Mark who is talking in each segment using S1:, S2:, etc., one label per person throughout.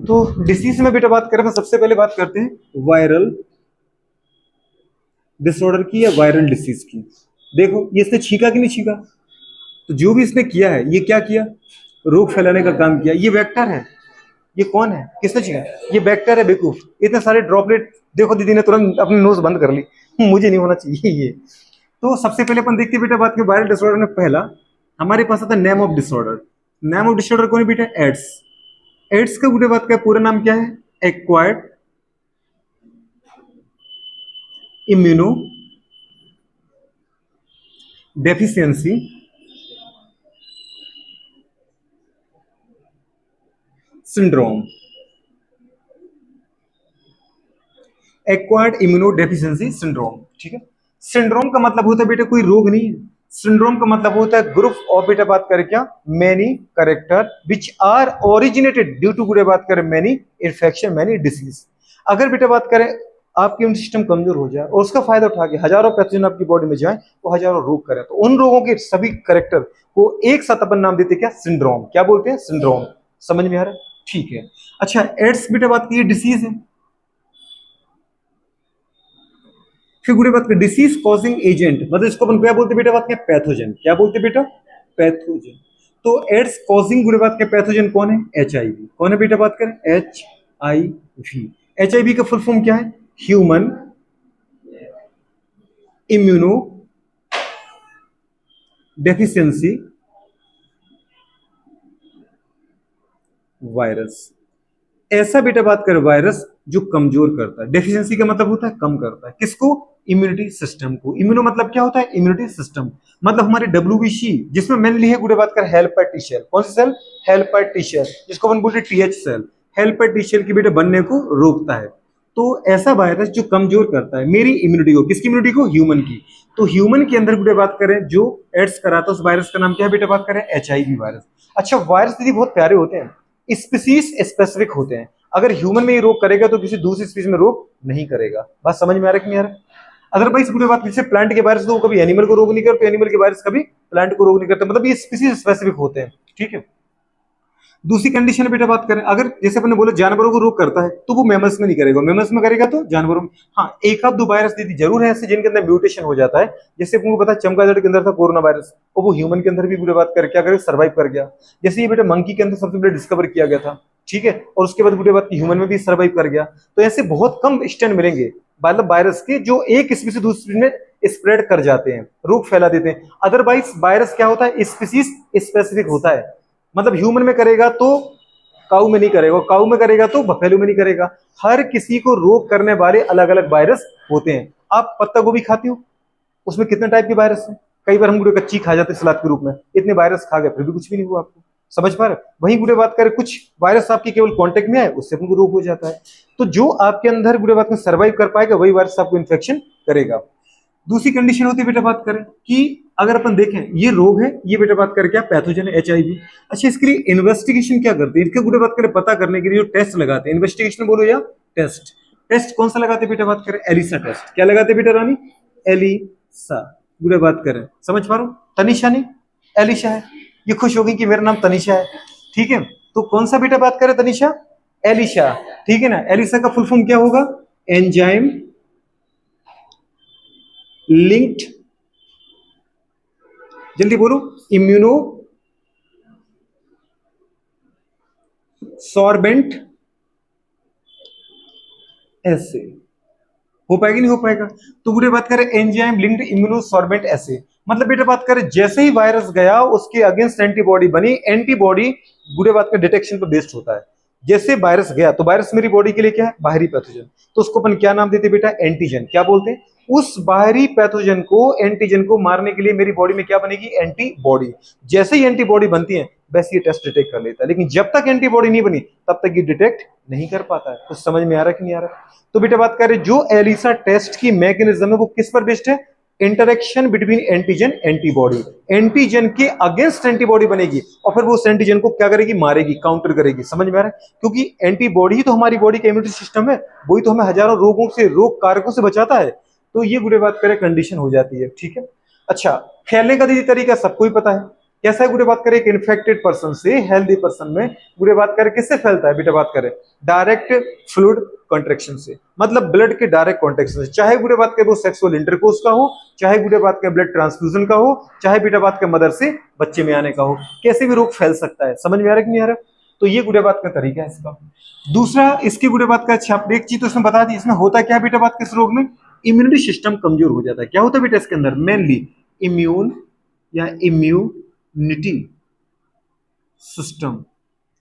S1: तो डिसीज में बेटा बात करें तो सबसे पहले बात करते हैं वायरल डिसऑर्डर की या वायरल डिसीज की। देखो ये इसने छींका कि नहीं छींका, तो जो भी इसने किया है ये क्या किया, रोग फैलाने का काम किया। ये वेक्टर है, ये कौन है, किसने छींका, ये वेक्टर है बेवकूफ। इतने सारे ड्रॉपलेट, देखो दीदी ने तुरंत अपनी नोज बंद कर ली, मुझे नहीं होना चाहिए ये। तो सबसे पहले अपन देखते हैं बेटा बात के वायरल डिसऑर्डर में पहला हमारे पास आता है name of disorder. Name of disorder कौन है बेटा, एड्स। एड्स का बेटा बात का पूरा नाम क्या है, acquired immuno deficiency syndrome. Acquired immuno deficiency syndrome, ठीक है। सिंड्रोम का मतलब होता है बेटा कोई रोग नहीं है, सिंड्रोम का मतलब होता है ग्रुप ऑफ बेटा बात करें क्या, many character which are originated due to बेटा बात करें मैनी इन्फेक्शन मैनी डिसीज। अगर बेटा बात करें आपकी इम्यून सिस्टम कमजोर हो जाए और उसका फायदा उठा के हजारों पैथोजन आपकी बॉडी में जाए तो हजारों रोग करें, तो उन रोगों के सभी करेक्टर को एक साथ अपन नाम देते क्या, सिंड्रोम। क्या बोलते हैं, सिंड्रोम। समझ में आ रहा है, ठीक है। अच्छा एड्स बेटा बात की डिसीज है। फिर बुरी बात करें डिसीज कॉजिंग एजेंट, मतलब इसको अपन क्या बोलते बेटा बात क्या, पैथोजन। क्या बोलते बेटा, पैथोजन। तो एड्स कॉजिंग बुरी बात क्या पैथोजन कौन है, एचआईवी। कौन है बेटा बात करें, एचआईवी। एचआईवी का फुल फॉर्म क्या है, ह्यूमन इम्यूनो डेफिशिएंसी वायरस। ऐसा बेटा बात कर वायरस जो कमजोर करता है, डेफिशिएंसी का मतलब होता है कम करता है, किसको, इम्यूनिटी सिस्टम को। इम्यूनो मतलब क्या होता है, इम्यूनिटी सिस्टम। मतलब हमारे डब्ल्यूबीसी जिसमें मेनली है गुड़े बात कर हेल्पर टी सेल। कौन सी सेल, हेल्पर टी सेल, जिसको अपन बोलते हैं TH cell. Helper T cell की बेटा बनने को रोकता है। तो ऐसा वायरस जो कमजोर करता है मेरी इम्यूनिटी को, किसकी इम्यूनिटी को, ह्यूमन की। तो ह्यूमन के अंदर बेटा बात करें जो एड्स कराता है उस वायरस का नाम क्या है बेटा बात करें, एचआईवी वायरस। अच्छा वायरस दीदी बहुत प्यारे होते हैं, स्पीसीज स्पेसिफिक होते हैं। अगर ह्यूमन में ये रोग करेगा तो किसी दूसरी स्पीसीज में रोग नहीं करेगा। बात समझ में आ रहा है कि नहीं आ रहा है। अदरवाइज पूरी बात जैसे प्लांट के वायरस तो कभी एनिमल को रोग नहीं करते, एनिमल के वायरस कभी प्लांट को रोग नहीं करते, मतलब ये स्पीसीज स्पेसिफिक होते हैं, ठीक है। दूसरी कंडीशन बेटा बात करें, अगर जैसे अपने बोले जानवरों को रोग करता है तो वो मैमल्स में नहीं करेगा, मैमल्स में करेगा तो जानवरों में। हाँ एक आध दो वायरस दीदी जरूर है ऐसे जिनके अंदर म्यूटेशन हो जाता है, जैसे आपको पता है चमगादड़ के अंदर था कोरोना वायरस, और वो ह्यूमन के अंदर भी बेटा बात कर क्या करे, सर्वाइव कर गया। जैसे ये बेटा मंकी के अंदर सबसे पहले डिस्कवर किया गया था, ठीक है, और उसके बाद बेटा बात ह्यूमन में भी सर्वाइव कर गया। तो ऐसे बहुत कम स्टैंड मिलेंगे मतलब वायरस के जो एक स्पीसीज से दूसरी में स्प्रेड कर जाते हैं, रोग फैला देते हैं। अदरवाइज वायरस क्या होता है, स्पीसीज स्पेसिफिक होता है, मतलब ह्यूमन में करेगा तो काऊ में नहीं करेगा, काऊ में करेगा तो बफेलो में नहीं करेगा। हर किसी को रोग करने वाले अलग अलग वायरस होते हैं। आप पत्ता गोभी खाती हो, उसमें कितने टाइप के वायरस हैं, कई बार हम गुड़े कच्ची खा जाते हैं सलाद के रूप में, इतने वायरस खा गए फिर भी कुछ भी नहीं हुआ आपको। समझ पा रहे, वही गुड़े बात करें कुछ वायरस आपके केवल कांटेक्ट में आए उससे आपको रोग हो जाता है। तो जो आपके अंदर गुड़े बात में सर्वाइव कर पाएगा वही वायरस आपको इन्फेक्शन करेगा। दूसरी कंडीशन होती है बेटा बात करें कि अगर अपन देखें ये रोग है, ये बेटा बात करें क्या पैथोजन है, एचआईवी। अच्छा इसके लिए इन्वेस्टिगेशन क्या करते हैं, इसके बेटा बात करें पता करने के लिए जो टेस्ट लगाते हैं, इन्वेस्टिगेशन बोलो या टेस्ट। टेस्ट कौन सा लगाते बेटा बात करें, एलिसा टेस्ट। क्या लगाते बेटा रानी, एलिसा। बेटा बात करें समझ पा रहा हूं, तनिषा नहीं एलिशा है, ये खुश होगी कि मेरा नाम तनिषा है, ठीक है। तो कौन सा बेटा बात करें, तनिषा, एलिशा, ठीक है ना। एलिसा का फुल फॉर्म क्या होगा, एंजाइम लिंक्ड, जल्दी बोलो, इम्यूनो सॉर्बेंट एसे। हो पाएगा नहीं हो पाएगा, तो बुरे बात करें एंजाइम लिंक्ड इम्यूनो सॉर्बेंट एसे, मतलब बेटा बात करें जैसे ही वायरस गया उसके अगेंस्ट एंटीबॉडी बनी, एंटीबॉडी बुरे बात का डिटेक्शन पर बेस्ड होता है। जैसे वायरस गया तो वायरस मेरी बॉडी के लिए क्या है, बाहरी पैथोजन, तो उसको अपन क्या नाम देते बेटा, एंटीजन। क्या बोलते हैं, उस बाहरी पैथोजन को, एंटीजन को मारने के लिए मेरी बॉडी में क्या बनेगी, एंटीबॉडी। जैसे ही एंटीबॉडी बनती है वैसे ये टेस्ट डिटेक्ट कर लेता है, लेकिन जब तक एंटीबॉडी नहीं बनी तब तक ये डिटेक्ट नहीं कर पाता है। तो समझ में आ रहा है कि नहीं आ रहा है। तो बेटा बात करें जो एलिसा टेस्ट की मैकेनिज्म है वो किस पर बेस्ड है, interaction between antigen antibody. Antigen के अगेंस्ट एंटीबॉडी बनेगी और फिर वो उस एंटीजन को क्या करेगी, मारेगी, काउंटर करेगी। समझ में आ रहा है, क्योंकि एंटीबॉडी ही तो हमारी बॉडी का इम्यूनिटी सिस्टम है, वही तो हमें हजारों रोगों से, रोग कारकों से बचाता है। तो ये बुरे बात करें कंडीशन हो जाती है, ठीक है। अच्छा फैलने का दीदी तरीका सबको ही पता है, कैसा है गुड़े बात करें, एक इन्फेक्टेड पर्सन से हेल्दी पर्सन में गुड़े बात करें किससे फैलता है बेटा बात करें, डायरेक्ट फ्लूइड कॉन्ट्रेक्शन से, मतलब ब्लड के डायरेक्ट कॉन्ट्रेक्शन से, चाहे गुड़े बात करें वो सेक्सुअल इंटरकोर्स का हो, चाहे गुड़े बात करें ब्लड ट्रांसफ्यूजन का हो, चाहे बेटा बात करें मदर से बच्चे में आने का हो, कैसे भी रोग फैल सकता है। समझ में आ रहा है कि नहीं आ रहा? तो ये गुड़े बात का तरीका है इसका। दूसरा इसकी गुड़े बात का, अच्छा एक चीज तो इसमें बता दी, इसमें होता क्या बेटा बात किस रोग में, इम्यूनिटी सिस्टम कमजोर हो जाता है। क्या होता है बेटा इसके अंदर, मेनली इम्यून या इम्यूनिटी सिस्टम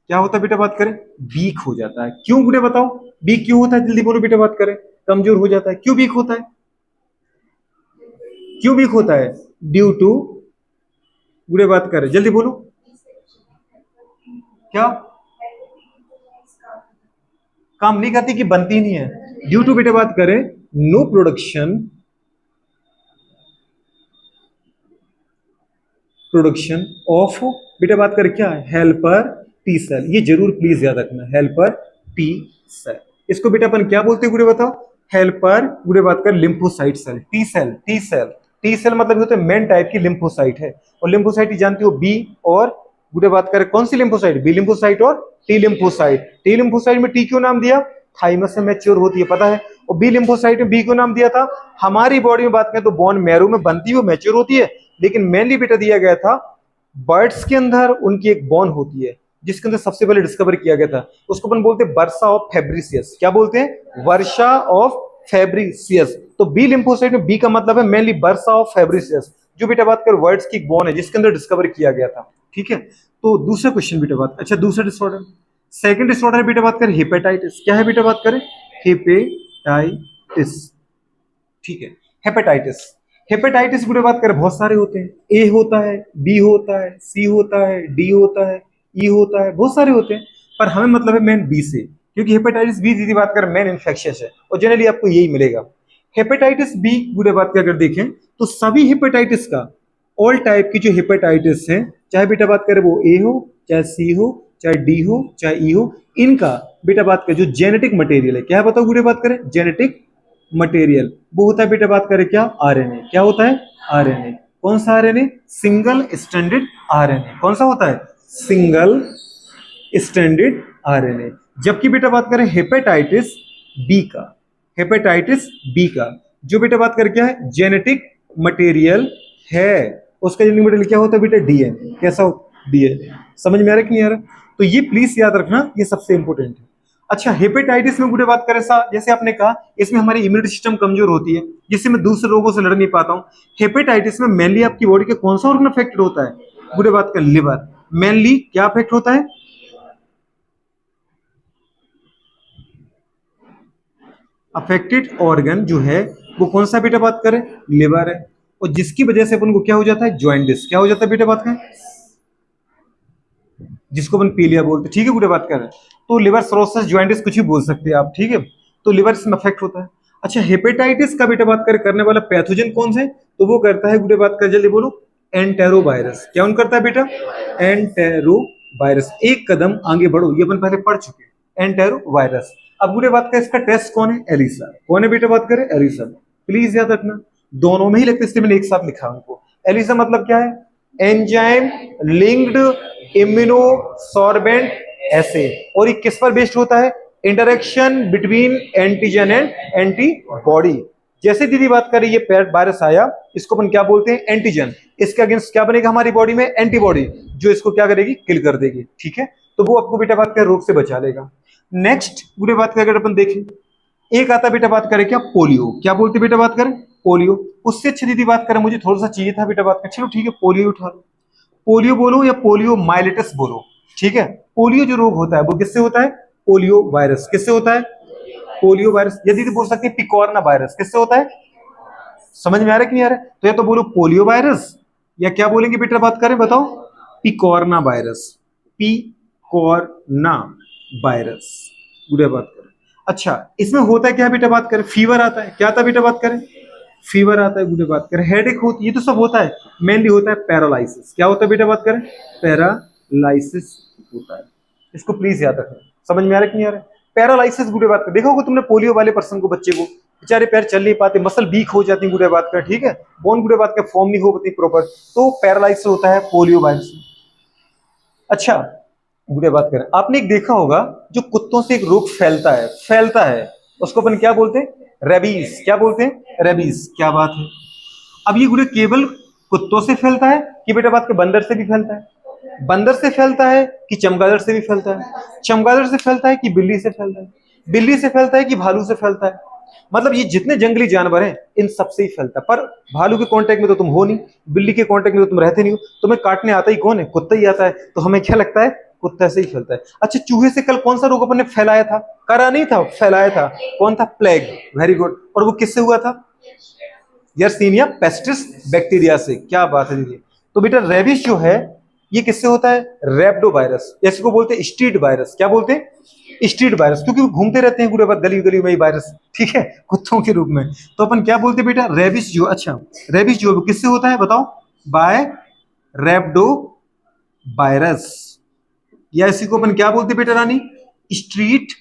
S1: क्या होता है बेटा बात करें, वीक हो जाता है। क्यों गुड़े बताओ, वीक क्यों होता है, जल्दी बोलो बेटा बात करें, कमजोर हो जाता है, क्यों वीक होता है, क्यों वीक होता है, ड्यू टू गुड़े बात करें, जल्दी बोलो क्या, काम नहीं करती कि बनती नहीं है, ड्यू टू बेटा बात करें नो प्रोडक्शन ऑफ बेटा बात करें क्या है, हेल्पर टी सेल, ये जरूर प्लीज याद रखना, हेल्पर टी सेल, इसको बेटा अपन क्या बोलते हैं गुड़े बताओ, हेल्पर गुड़े बात कर lymphocyte cell, T cell, T cell, T cell मतलब होता है मेन टाइप की लिम्फोसाइट है, और लिम्फोसाइट जानती हो बी और गुड़े बात करें कौन सी लिम्फोसाइट, बी लिम्फोसाइट और टी लिम्फोसाइट, टी लिम्फोसाइट में टी क्यों नाम दिया, थाइमस में मैच्योर होती है पता है, और बी लिम्फोसाइट में बी क्यों नाम दिया था, हमारी बॉडी में बात करें तो बोन मैरो में बनती है, मैच्योर होती है, लेकिन मेनली बेटा दिया गया था बर्ड्स के अंदर, उनकी एक बोन होती है जिसके अंदर सबसे पहले डिस्कवर किया गया था, उसको अपन बोलते हैं वर्षा ऑफ फेब्रिसियस, क्या बोलते हैं, वर्षा ऑफ फेब्रिसियस। तो बी लिम्फोसाइट में बी का मतलब है मेनली वर्षा ऑफ फेब्रिसियस, जो बेटा बात कर वर्ड्स की एक बोन है जिसके अंदर डिस्कवर किया गया था। ठीक है, तो दूसरा क्वेश्चन बेटा बात, अच्छा दूसरा डिसऑर्डर, सेकंड डिसऑर्डर बेटा बात करें हेपेटाइटिस, क्या है बेटा बात करें, हेपेटाइटिस। ठीक है, हेपेटाइटिस, हेपेटाइटिस बुरे बात करें बहुत सारे होते हैं, ए होता है, बी होता है, सी होता है, डी होता है, ई होता है, बहुत सारे होते हैं, पर हमें मतलब है मेन बी से, क्योंकि हेपेटाइटिस बी सीधी बात करें मेन इन्फेक्शियस है और जनरली आपको यही मिलेगा। हेपेटाइटिस बी बुरे बात का अगर देखें तो सभी हेपेटाइटिस का, ऑल टाइप की जो हेपेटाइटिस है, चाहे बेटा बात करें वो ए हो, चाहे सी हो, चाहे डी हो, चाहे ई हो, इनका बेटा बात करें जो जेनेटिक मटेरियल है, क्या बताओ बुरे बात करें, जेनेटिक मटेरियल वो होता है बेटा बात करें क्या, आरएनए, क्या होता है, आरएनए, कौन सा आरएनए, सिंगल स्ट्रैंडेड आरएनए, कौन सा होता है, सिंगल स्ट्रैंडेड आरएनए। जबकि बेटा बात करें हेपेटाइटिस बी का, हेपेटाइटिस बी का जो बेटा बात करें क्या है, जेनेटिक मटेरियल है, उसका जेनेटिक मटेरियल क्या होता है बेटा, डीएनए, कैसा होता, डीएनए। समझ में आ रहा है कि नहीं आ रहा, तो ये प्लीज याद रखना, ये सबसे इंपॉर्टेंट है। अच्छा हेपेटाइटिस में गुड़े बात करें सा, जैसे आपने कहा इसमें हमारी इम्यूनिटी सिस्टम कमजोर होती है जिससे मैं दूसरे रोगों से लड़ नहीं पाता हूं। हेपेटाइटिस में मेनली आपकी बॉडी के कौन सा ऑर्गन अफेक्टेड होता है, गुड़े बात कर लिवर, मेनली क्या अफेक्ट होता है, अफेक्टेड ऑर्गन जो है वो कौन सा बेटा बात करें, लिवर है, और जिसकी वजह से अपन को क्या हो जाता है, ज्वाइंटिस, क्या हो जाता है बेटा बात करें, जिसको अपन पीलिया बोलते हैं। ठीक है गुड़े बात कर रहे हैं, तो लिवर सिरोसिस ज्वाइंटिस कुछ भी बोल सकते हैं आप, ठीक है, तो लिवर इसमें अफेक्ट होता है। अच्छा हेपेटाइटिस का बेटा बात करें करने वाला पैथोजन कौन सा है, तो वो करता है गुड़े बात कर, जल्दी बोलो, एंटेरोवायरस, क्या उन करता है बेटा, एंटेरोवायरस। एक कदम आगे बढ़ो, ये अपन पहले पढ़ चुके हैं, एंटेरोवायरस। अब गुड़े बात करें इसका टेस्ट कौन है, एलिसा, कौन है बेटा बात करें, एलिसा, प्लीज याद रखना, दोनों में ही लगते इसलिए मैंने एक साथ लिखा उनको। एलिसा मतलब क्या है, एंजाइम लिंक्ड इम्यूनोसॉर्बेंट एसे, और ये किस पर बेस्ड होता है, interaction between antigen and antibody. जैसे दीदी बात करें ये वायरस आया, इसको अपन क्या बोलते हैं, एंटीजन, इसके अगेंस्ट क्या बनेगा हमारी बॉडी में, एंटीबॉडी, जो इसको क्या करेगी, किल कर देगी। ठीक है, तो वो आपको बेटा बात कर रोग से बचा लेगा। नेक्स्ट बुरे बात कर अगर अपन देखें, एक आता बेटा बात करें क्या, पोलियो, क्या बोलते बेटा बात करें, पोलियो। उससे अच्छी दीदी बात करें, मुझे थोड़ा सा चाहिए था बेटा बात कर, चलो ठीक है पोलियो उठा लो, पोलियो बोलो या पोलियो माइलेटस बोलो, ठीक है। पोलियो जो रोग होता है वो किससे होता है, पोलियो वायरस, किससे होता है, पोलियो वायरस, यदि तो बोल सकते हैं पिकॉर्ना वायरस, किससे होता है, समझ में आ रहा है कि नहीं आ रहा है, तो या तो बोलो पोलियो वायरस, या क्या बोलेंगे बेटा बात करें बताओ, पिकॉर्ना वायरस, पिकॉर्ना वायरस, बुढ़िया बात करें। अच्छा इसमें होता है क्या बेटा बात करें, फीवर आता है, क्या आता है बेटा बात करें, फीवर आता है, बुढ़िया बात करें, हेडेक होती है, ये तो सब होता है, मेनली होता है पैरालाइसिस, क्या होता है बेटा बात करें, पैरालाइसिस होता है, इसको प्लीज याद रखना। समझ में आ रहा है कि नहीं आ रहा है, पैरालाइसिस बुढ़िया बात करें, देखो तुमने पोलियो वाले पर्सन को, बच्चे को, बेचारे पैर चल नहीं पाते, मसल वीक हो जाती है गुड़े बात कर, ठीक है, बोन गुड़े बात कर फॉर्म नहीं हो पाती प्रॉपर, तो पैरालाइज से होता है पोलियो वायरस। अच्छा गुड़े बात करें, आपने एक देखा होगा जो कुत्तों से एक रोग फैलता है उसको अपन क्या बोलते हैं? रेबीज। क्या बोलते हैं? रेबीज। क्या बात है। अब ये गुड़े केवल कुत्तों से फैलता है कि बेटा बात के बंदर से भी फैलता है? बंदर से फैलता है कि चमगादड़ से भी फैलता है? चमगादड़ से फैलता है कि बिल्ली से फैलता है? बिल्ली से फैलता है कि भालू से फैलता है? मतलब ये जितने जंगली जानवर हैं इन सबसे ही फैलता है। पर भालू के कांटेक्ट में तो तुम हो नहीं, बिल्ली के कांटेक्ट में तो तुम रहते नहीं हो, तुम्हें काटने आता ही कौन है? कुत्ता ही आता है। तो हमें क्या लगता है? कुत्ता से ही फैलता है। अच्छा चूहे से कल कौन सा रोग अपन ने फैलाया था? करा नहीं था, फैलाया था। कौन था? प्लेग। Very good. और वो किससे हुआ था? यर्सीनिया पेस्टिस बैक्टीरिया से। क्या बात है दीदी। तो बेटा रेबिस जो है ये किससे होता है? रैप्डो वायरस, जैसे को बोलते हैं स्ट्रीट वायरस। क्या बोलते हैं? स्ट्रीट वायरस, क्योंकि वो घूमते रहते हैं पूरे वक्त गली गली में वायरस, ठीक है, कुत्तों के रूप में। तो अपन क्या बोलते हैं बेटा? रेबिस जो, अच्छा रेबिस जो किससे होता है बताओ? बाय रैप्डो वायरस, या इसी को अपन क्या बोलते हैं बेटा रानी? स्ट्रीट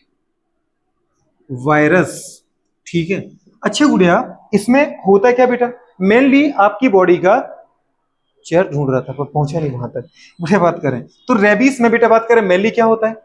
S1: वायरस, ठीक है। अच्छा गुड़िया इसमें होता क्या बेटा? मेनली आपकी बॉडी का, चेयर ढूंढ रहा था पर पहुंचा नहीं वहां तक, बुढ़े बात करें तो रेबीज में बेटा बात करें मेनली क्या होता है?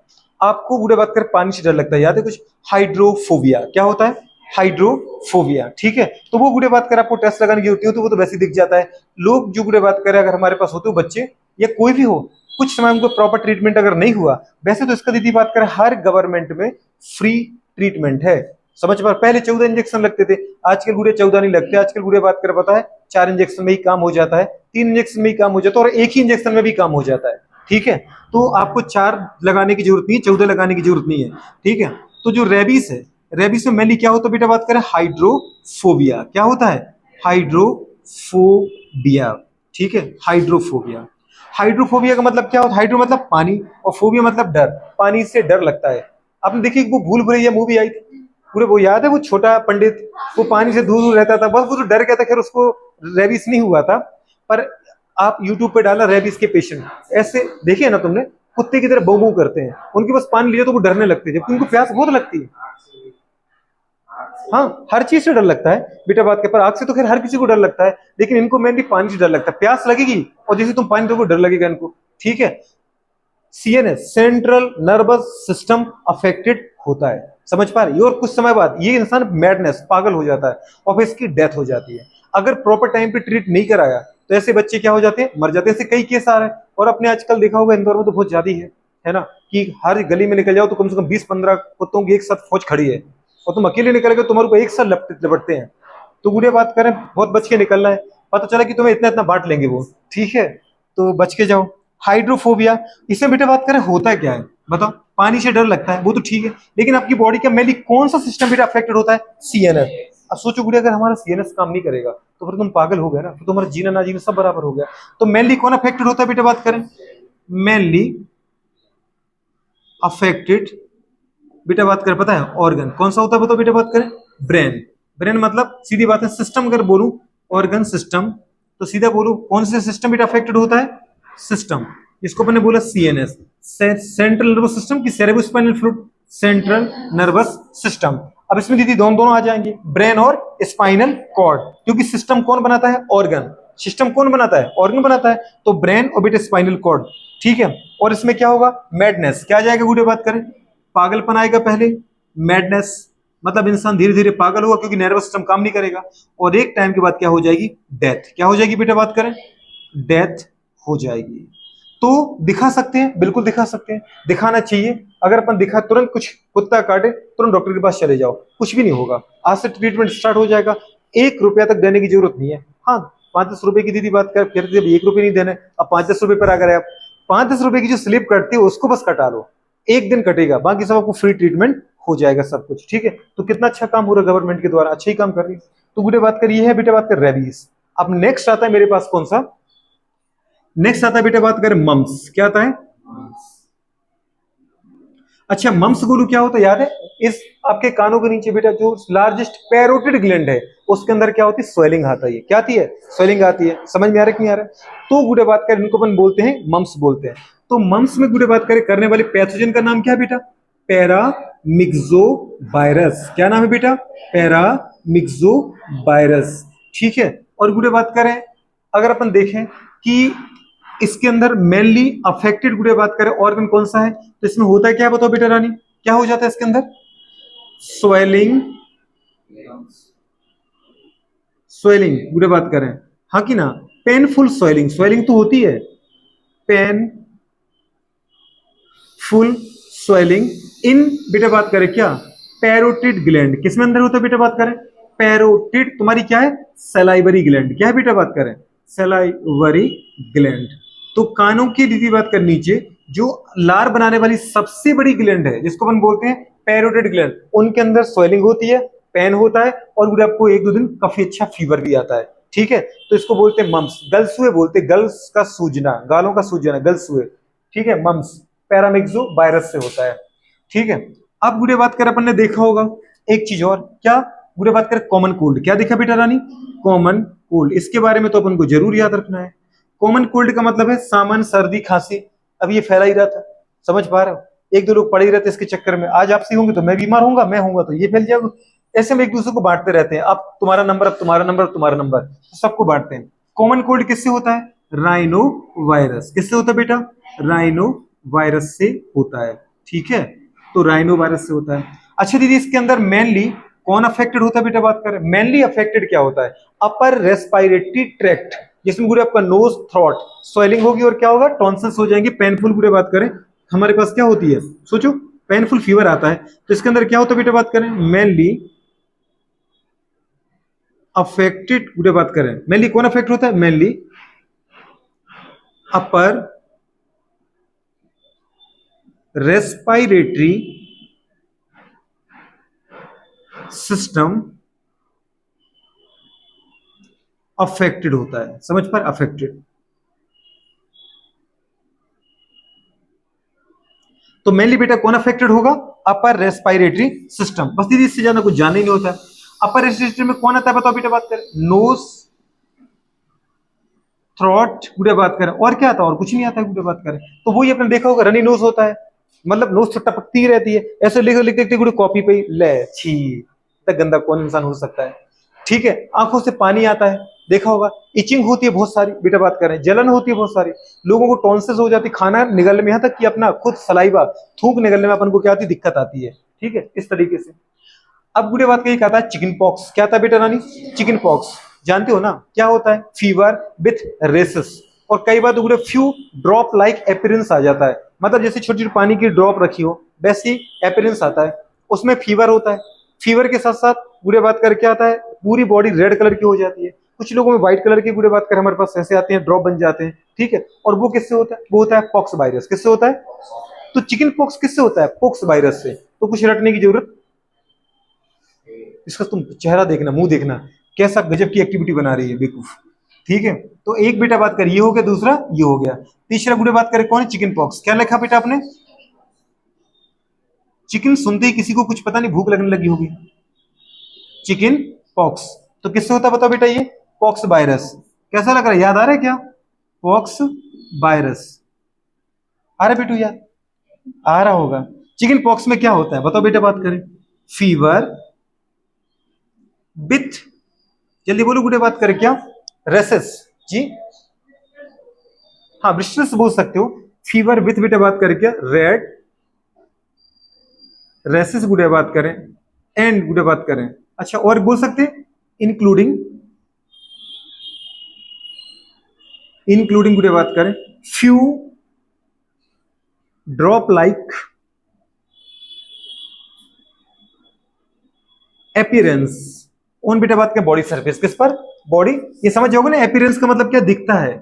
S1: आपको बुढ़े बात करें पानी से डर लगता है, याद है कुछ? हाइड्रोफोबिया। क्या होता है? हाइड्रोफोबिया, ठीक है। तो वो बुढ़े बात करें आपको टेस्ट लगाने की होती है तो वो तो वैसे ही दिख जाता है। लोग जो बुढ़े बात करें अगर हमारे पास होते हो बच्चे या कोई भी हो, कुछ समय उनको प्रॉपर ट्रीटमेंट अगर नहीं हुआ, वैसे तो इसका दीदी बात करें हर गवर्नमेंट में फ्री ट्रीटमेंट है, समझ पा। पहले 14 इंजेक्शन लगते थे, आजकल गुड़े 14 नहीं लगते, आजकल गुड़े बात कर पता है 4 इंजेक्शन में ही काम हो जाता है, 3 इंजेक्शन में ही काम हो जाता है, और एक ही इंजेक्शन में भी काम हो जाता है, ठीक है। तो आपको 4 लगाने की जरूरत नहीं है, 14 लगाने की जरूरत नहीं है, ठीक है। तो जो रेबीज है, रेबीज में मेनली क्या होता है बेटा बात करें? हाइड्रोफोबिया। क्या होता है? हाइड्रोफोबिया, ठीक है, हाइड्रोफोबिया। हाइड्रोफोबिया का मतलब क्या होता है? हाइड्रो मतलब पानी और फोबिया मतलब डर, पानी से डर लगता है। आपने देखी वो भूल भुलैया मूवी आई थी, पूरे वो याद है? वो छोटा पंडित वो पानी से दूर दूर रहता था, बस वो तो डर गया था, खैर उसको रेबीज नहीं हुआ था। पर आप यूट्यूब पे डाला रेबीज के पेशेंट, ऐसे देखे ना तुमने? कुत्ते की तरह बो बो करते हैं, उनके पास पानी लिया तो वो डरने लगते हैं जबकि उनको प्यास बहुत लगती है। हाँ हर चीज से डर लगता है बेटा बात के, पर आग से तो खैर हर किसी को डर लगता है, लेकिन इनको मेनली पानी से डर लगता है। प्यास लगेगी और जैसे तुम पानी दोगे डर लगेगा इनको, ठीक है। CNS central nervous system affected होता है, समझ पा रही है? और कुछ समय बाद ये इंसान मैडनेस पागल हो जाता है और फिर इसकी डेथ हो जाती है। अगर प्रॉपर टाइम पे ट्रीट नहीं कराया तो ऐसे बच्चे क्या हो जाते हैं? मर जाते हैं। ऐसे कई केस आ रहे हैं, और अपने आजकल देखा होगा इंदौर में तो बहुत ज्यादा है ना, कि हर गली में निकल जाओ तो कम से कम 20-15 कुत्तों की एक साथ फौज खड़ी है, और तुम अकेले निकल गए तुम्हारे को एक साथ लपटते हैं। तो बुढ़िया बात करें बहुत बच के निकलना है, पता चला कि तुम्हें इतना इतना बांट लेंगे वो, ठीक है, तो बच के जाओ। हाइड्रोफोबिया, इसमें बेटा बात करें होता क्या है बताओ? पानी से डर लगता है वो तो ठीक है, लेकिन आपकी बॉडी का मेनली कौन सा सिस्टम बेटा अफेक्टेड होता है? सीएनएस। अब सोचो गुड़िया अगर हमारा सीएनएस काम नहीं करेगा तो फिर तुम पागल हो गए ना, तो तुम्हारा जीना ना जीना सब बराबर हो गया। तो मेनली कौन अफेक्टेड होता है बेटा बात करें? मेनली अफेक्टेड बेटा बात करें पता है ऑर्गन कौन सा होता है बताओ बेटा बात करें? ब्रेन। ब्रेन मतलब सीधी बात है सिस्टम, अगर बोलूं ऑर्गन सिस्टम तो सीधा बोलूं कौन से सिस्टम बेटा अफेक्टेड होता है? सिस्टम। इसको मैंने बोला सीएनएस, सेंट्रल नर्वस सिस्टम की cerebrospinal fluid, central nervous system. अब इसमें दीदी दोनों दोनों आ जाएंगे, ब्रेन और स्पाइनल कॉर्ड, क्योंकि सिस्टम कौन बनाता है? ऑर्गन। सिस्टम कौन बनाता है? ऑर्गन बनाता है। तो ब्रेन और बेटे स्पाइनल कॉर्ड, ठीक है। और इसमें क्या होगा? मैडनेस। क्या आ जाएगा गुड़े बात करें? पागलपन आएगा पहले, मैडनेस मतलब इंसान धीरे धीरे पागल होगा क्योंकि नर्वस सिस्टम काम नहीं करेगा, और एक टाइम के बाद क्या हो जाएगी? डेथ। क्या हो जाएगी बेटा बात करें? डेथ हो जाएगी। तो दिखा सकते हैं, बिल्कुल दिखा सकते हैं, दिखाना चाहिए। अगर अपन दिखा तुरंत कुछ कुत्ता काटे तुरंत डॉक्टर के पास चले जाओ, कुछ भी नहीं होगा, आज से ट्रीटमेंट स्टार्ट हो जाएगा। 1 रुपया तक देने की जरूरत नहीं है। हाँ 5-10 रुपए की दीदी बात कर फिर 1 रुपये नहीं देने, अब 5-10 रुपए पर अगर आप 5-10 रुपए की जो स्लिप कटती है उसको बस कटा लो, एक दिन कटेगा, बाकी सब आपको फ्री ट्रीटमेंट हो जाएगा सब कुछ, ठीक है। तो कितना अच्छा काम हो रहा है गवर्नमेंट के द्वारा, अच्छा ही काम कर रही है। तो बेटे बात कर ये है बेटे बात कर रेबीज। अब नेक्स्ट आता है मेरे पास कौन सा? नेक्स्ट आता है बेटा बात करें मम्स। क्या आता है? अच्छा मम्स गोलू क्या होता है याद है? इस आपके कानों के नीचे बेटा जो लार्जेस्ट पैरोटिड ग्लैंड है उसके अंदर क्या होती है? स्वेलिंग आता है। क्या आती है? स्वेलिंग आती है। समझ में आ रहा है कि नहीं आ रहा है? तो गुड़े बात करें इनको अपन बोलते हैं मम्स बोलते हैं। तो मम्स में गुड़े बात करें करने वाले पैथोजन का नाम क्या है बेटा? Para myxo virus. क्या नाम है बेटा? Paramyxo virus. ठीक है। और गुड़े बात करें, अगर अपन देखें कि इसके अंदर मेनली अफेक्टेड गुड़े बात करें ऑर्गन कौन सा है, तो इसमें होता है क्या बताओ बेटा रानी, क्या हो जाता है इसके अंदर? स्वेलिंग, स्वेलिंग गुड़े बात करें, हाँ कि ना? पेनफुल स्वेलिंग, स्वेलिंग तो होती है, पेन फुल स्वेलिंग इन बेटा बात करें क्या? Parotid gland. किसमें अंदर होता है बेटा बात करें? पैरोटिड तुम्हारी क्या है? Salivary gland. क्या है बेटा बात करें? Salivary gland. तो कानों की दीदी बात कर नीचे जो लार बनाने वाली सबसे बड़ी ग्लैंड है जिसको अपन बोलते हैं पैरोटिड ग्लैंड, उनके अंदर स्वेलिंग होती है, पेन होता है, और फिर आपको एक दो दिन काफी अच्छा फीवर भी आता है। ठीक है। तो इसको बोलते हैं मम्स, गलसुए बोलते हैं, गर्ल्स का सूजना, गालों का सूजना, गलसुए। ठीक है। मम्स पैरामिक्सो वायरस से होता है। ठीक है। अब गुड़े बात कर अपन ने देखा होगा एक चीज और, क्या गुड़े बात करें? Common cold. क्या देखा बेटा रानी? Common cold. इसके बारे में तो अपन को जरूर याद रखना है। कॉमन कोल्ड का मतलब है सामान्य सर्दी खांसी। अब ये फैला ही रहा था, समझ पा रहे हो? एक दो लोग पड़े ही रहते इसके चक्कर में, आज आपसे होंगे तो मैं बीमार होऊंगा, मैं होऊंगा तो ये फैल जाएगा। ऐसे में एक दूसरे को बांटते रहते हैं, अब तुम्हारा नंबर, अब तुम्हारा नंबर, अब तुम्हारा नंबर, तो सबको बांटते हैं। कॉमन कोल्ड किससे होता है? Rhino virus. किससे होता है बेटा? राइनो वायरस से होता है। ठीक है। तो राइनो वायरस से होता है। अच्छा दीदी, इसके अंदर मेनली कौन अफेक्टेड होता है बेटा बात करें? मेनली अफेक्टेड क्या होता है? अपर रेस्पिरेटरी ट्रैक्ट, जिसमें पूरे आपका नोज, थ्रोट, स्वेलिंग होगी और क्या होगा? टॉन्सिल्स हो जाएंगे, पेनफुल पूरे बात करें हमारे पास क्या होती है, सोचो, पेनफुल फीवर आता है। तो इसके अंदर क्या होता है बेटा बात करें? मेनली अफेक्टेड पूरे बात करें, मेनली कौन अफेक्ट होता है? Mainly upper respiratory system affected होता है। समझ पर? अफेक्टेड। तो मेनली बेटा कौन अफेक्टेड होगा? Upper respiratory system. बस दीदी इससे ज्यादा कुछ जानना ही नहीं होता है। अपर रेस्पिरेटरी में कौन आता है बताओ बेटा बात करें? नोज, थ्रोट गुड़े बात करें, और क्या आता है? और कुछ नहीं आता है गुड़े बात करें। तो वही आपने देखा होगा, रनी नोज होता है, मतलब नोज तो टपकती ही रहती है, ऐसे लिख लिख लिखते गुड़े कॉपी पे ले छी, इतना गंदा कौन इंसान हो सकता है? ठीक है। आंखों से पानी आता है, देखा होगा। इचिंग होती है बहुत सारी बेटा बात करें, जलन होती है बहुत सारी, लोगों को टॉन्सिल्स हो जाती, खाना निगलने में, यहाँ तक कि अपना खुद सलाइवा, थूक निगलने में अपन को क्या आती? दिक्कत आती है। ठीक है, इस तरीके से। अब बुढ़े बात का ये कहता है चिकन पॉक्स। क्या था बेटा रानी? Chicken pox. जानते हो ना क्या होता है? फीवर विथ रेसेस, और कई बार तो बुढ़े फ्यू ड्रॉप लाइक अपीयरेंस आ जाता है, मतलब जैसे छोटी छोटी पानी की ड्रॉप रखी हो वैसी अपीयरेंस आता है, उसमें फीवर होता है। फीवर के साथ साथ बुढ़े बात कर क्या आता है? पूरी बॉडी रेड कलर की हो जाती है, कुछ लोगों में व्हाइट कलर की बुढ़े बात कर हमारे पास ऐसे आते हैं, ड्रॉप बन जाते हैं। ठीक है। और वो किससे होता है? वो होता है पॉक्स वायरस। किससे होता है? तो चिकन पॉक्स किससे होता है? पॉक्स वायरस से। तो कुछ रटने की जरूरत, इसका तुम चेहरा देखना, मुंह देखना, कैसा गजब की एक्टिविटी बना रही है बेवकूफ। ठीक है। तो एक बेटा बात कर ये हो गया, दूसरा ये हो गया, तीसरा गुड़े बात करें कौन है? Chicken pox. क्या लिखा बेटा आपने? चिकन सुनते ही किसी को कुछ पता नहीं, भूख लगने लगी होगी। चिकन पॉक्स तो किससे होता है बताओ बेटा? ये पॉक्स वायरस। कैसा लग रहा है? याद आ रहा है क्या? पॉक्स वायरस आ रहा है बेटू? याद आ रहा होगा। चिकन पॉक्स में क्या होता है बताओ बेटा बात करें? फीवर विथ, जल्दी बोलो गुड़े बात करें क्या? रेसेस। जी हाँ, ब्रिस्टल्स बोल सकते हो। फीवर विथ बेटा बात करें क्या? रेड रेसेस गुड़े बात करें, एंड गुड़े बात करें, अच्छा और बोल सकते हैं इंक्लूडिंग, इंक्लूडिंग गुड़े बात करें few drop like appearance on बेटा बात करें बॉडी सरफेस। किस पर? बॉडी। ये समझ जाओगे ना अपीयरेंस का मतलब क्या? दिखता है,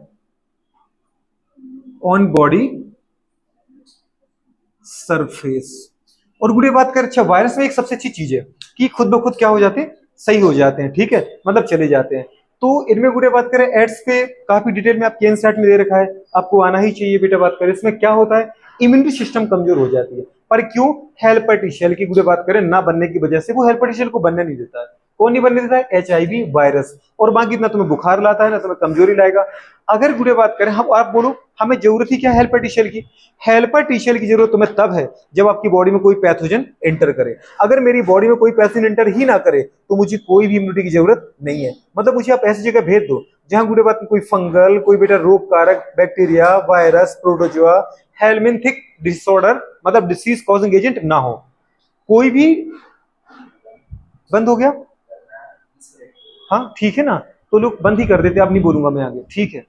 S1: ऑन बॉडी सरफेस। और गुड़े बात कर, अच्छा वायरस में एक सबसे अच्छी चीज है कि खुद ब खुद क्या हो जाते हैं? सही हो जाते हैं। ठीक है, मतलब चले जाते हैं। तो इनमें गुड़े बात करें एड्स पे काफी डिटेल में आपके एनसीईआरटी में दे रखा है, आपको आना ही चाहिए बेटा बात करें। इसमें क्या होता है? इम्यूनिटी सिस्टम कमजोर हो जाती है, पर क्यों? हेल्पर टी सेल की गुड़े बात करें ना बनने की वजह से, वो हेल्पर टी सेल को बनने नहीं देता है। कौन नहीं बनने देता है? HIV virus. और बाकी ना तुम्हें बुखार लाता है ना तुम्हें कमजोरी लाएगा। अगर गुड़े बात करें हम, आप बोलो हमें जरूरत ही क्या है हेल्पर टी सेल की? हेल्पर टी सेल की जरूरत तुम्हें तब है जब आपकी बॉडी में कोई पैथोजन एंटर करे। अगर मेरी बॉडी में कोई पैथोजन एंटर ही ना करे तो मुझे कोई भी इम्यूनिटी की जरूरत नहीं है। मतलब मुझे आप ऐसी जगह भेज दो जहां गुड़े बात में कोई फंगल, कोई बेटा रोग कारक bacteria, virus, protozoa, helminthic disorder मतलब डिसीज कॉजिंग एजेंट ना हो। कोई भी बंद हो गया? हाँ ठीक है ना, तो लोग बंद ही कर देते, अब नहीं बोलूंगा मैं आगे, ठीक है।